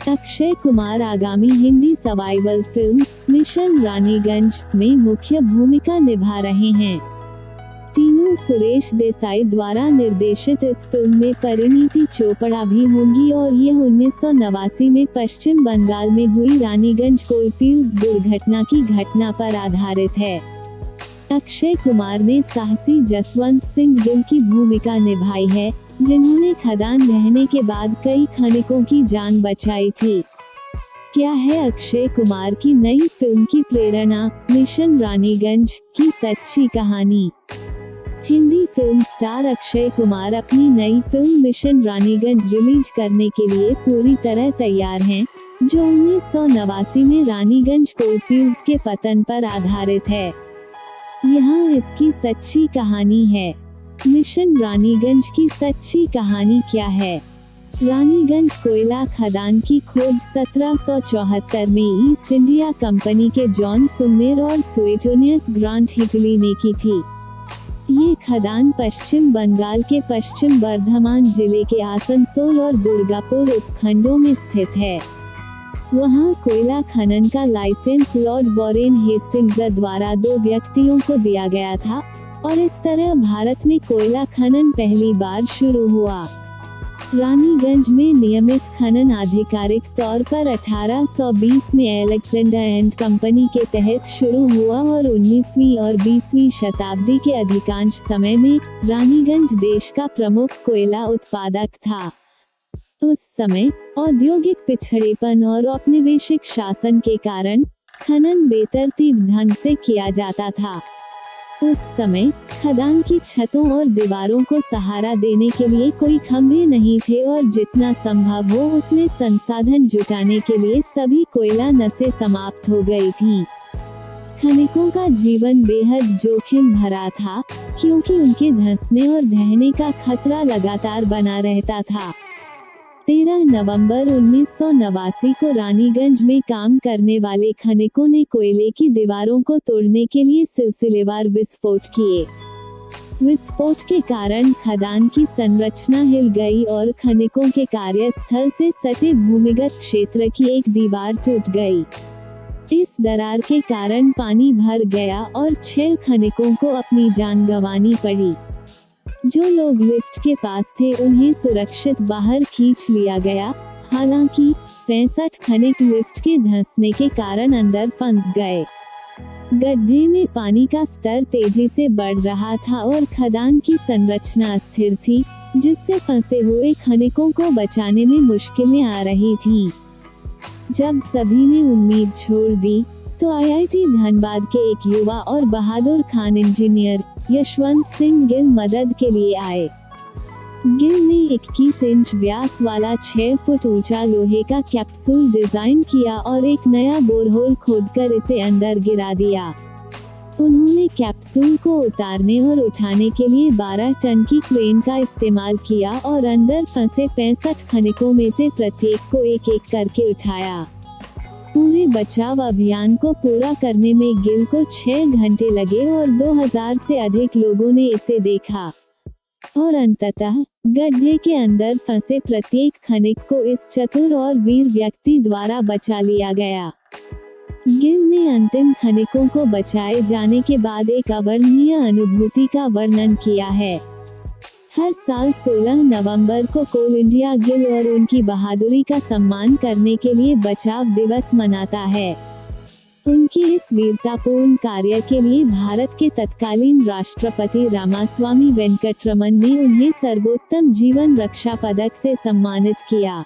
अक्षय कुमार आगामी Hindi survival film mission Raniganj में मुख्य भूमिका निभा रहे हैं। टीनू सुरेश देसाई द्वारा निर्देशित इस फिल्म में परिणीति चोपड़ा भी होंगी और यह 1989 में पश्चिम बंगाल में हुई रानीगंज कोलफील्ड्स दुर्घटना की घटना पर आधारित है। अक्षय कुमार ने साहसी जसवंत सिंह गिल की भूमिका निभाई है, जिन्होंने खदान ढहने के बाद कई खनिकों की जान बचाई थी। क्या है अक्षय कुमार की नई फिल्म की प्रेरणा? मिशन रानीगंज की सच्ची कहानी। हिंदी फिल्म स्टार अक्षय कुमार अपनी नई फिल्म मिशन रानीगंज रिलीज करने के लिए पूरी तरह तैयार हैं, जो 1989 में रानीगंज कोलफील्ड्स के पतन पर आधारित है। यहाँ इसकी सच्ची कहानी है। मिशन रानीगंज की सच्ची कहानी क्या है? रानीगंज कोयला खदान की खोज 1774 में ईस्ट इंडिया कंपनी के जॉन सुमेर और सुएटोनियस ग्रांट हिटली ने की थी। ये खदान पश्चिम बंगाल के पश्चिम बर्धमान जिले के आसनसोल और दुर्गापुर उपखंडों में स्थित है। वहाँ कोयला खनन का लाइसेंस लॉर्ड वॉरेन हेस्टिंग्स द्वारा 2 व्यक्तियों को दिया गया था और इस तरह भारत में कोयला खनन पहली बार शुरू हुआ। रानीगंज में नियमित खनन आधिकारिक तौर पर 1820 में अलेक्जेंडर एंड कंपनी के तहत शुरू हुआ और 19वीं और 20वीं शताब्दी के अधिकांश समय में रानीगंज देश का प्रमुख कोयला उत्पादक था। उस समय औद्योगिक पिछड़ेपन और औपनिवेशिक शासन के कारण खनन बेतरतीब ढंग से किया जाता था। उस समय खदान की छतों और दीवारों को सहारा देने के लिए कोई खंभे नहीं थे और जितना संभव हो उतने संसाधन जुटाने के लिए सभी कोयला नसें समाप्त हो गई थीं। खनिकों का जीवन बेहद जोखिम भरा था, क्योंकि उनके धंसने और ढहने का खतरा लगातार बना रहता था। 13 नवंबर 1989 को रानीगंज में काम करने वाले खनिकों ने कोयले की दीवारों को तोड़ने के लिए सिलसिलेवार विस्फोट किए। विस्फोट के कारण खदान की संरचना हिल गई और खनिकों के कार्यस्थल से सटे भूमिगत क्षेत्र की एक दीवार टूट गई। इस दरार के कारण पानी भर गया और 6 खनिकों को अपनी जान गंवानी पड़ी। जो लोग लिफ्ट के पास थे उन्हें सुरक्षित बाहर खींच लिया गया। हालांकि 65 खनिक लिफ्ट के धंसने के कारण अंदर फंस गए। गड्ढे में पानी का स्तर तेजी से बढ़ रहा था और खदान की संरचना अस्थिर थी, जिससे फंसे हुए खनिकों को बचाने में मुश्किलें आ रही थीं। जब सभी ने उम्मीद छोड़ दी, तो आईआईटी धनबाद के एक युवा और बहादुर खान इंजीनियर यशवंत सिंह गिल मदद के लिए आए। गिल ने 21 इंच व्यास वाला 6 फुट ऊंचा लोहे का कैप्सूल डिजाइन किया और एक नया बोरहोल खोदकर इसे अंदर गिरा दिया। उन्होंने कैप्सूल को उतारने और उठाने के लिए 12 टन की क्रेन का इस्तेमाल किया और अंदर फंसे 65 खनिकों में से प्रत्येक को एक-एक करके उठाया। पूरे बचाव अभियान को पूरा करने में गिल को 6 घंटे लगे और 2000 से अधिक लोगों ने इसे देखा और अंततः गड्ढे के अंदर फंसे प्रत्येक खनिक को इस चतुर और वीर व्यक्ति द्वारा बचा लिया गया। गिल ने अंतिम खनिकों को बचाए जाने के बाद एक अवर्णनीय अनुभूति का वर्णन किया है। हर साल 16 नवंबर को कोल इंडिया गिल और उनकी बहादुरी का सम्मान करने के लिए बचाव दिवस मनाता है। उनकी इस वीरतापूर्ण कार्य के लिए भारत के तत्कालीन राष्ट्रपति रामास्वामी वेंकटरमन ने उन्हें सर्वोत्तम जीवन रक्षा पदक से सम्मानित किया।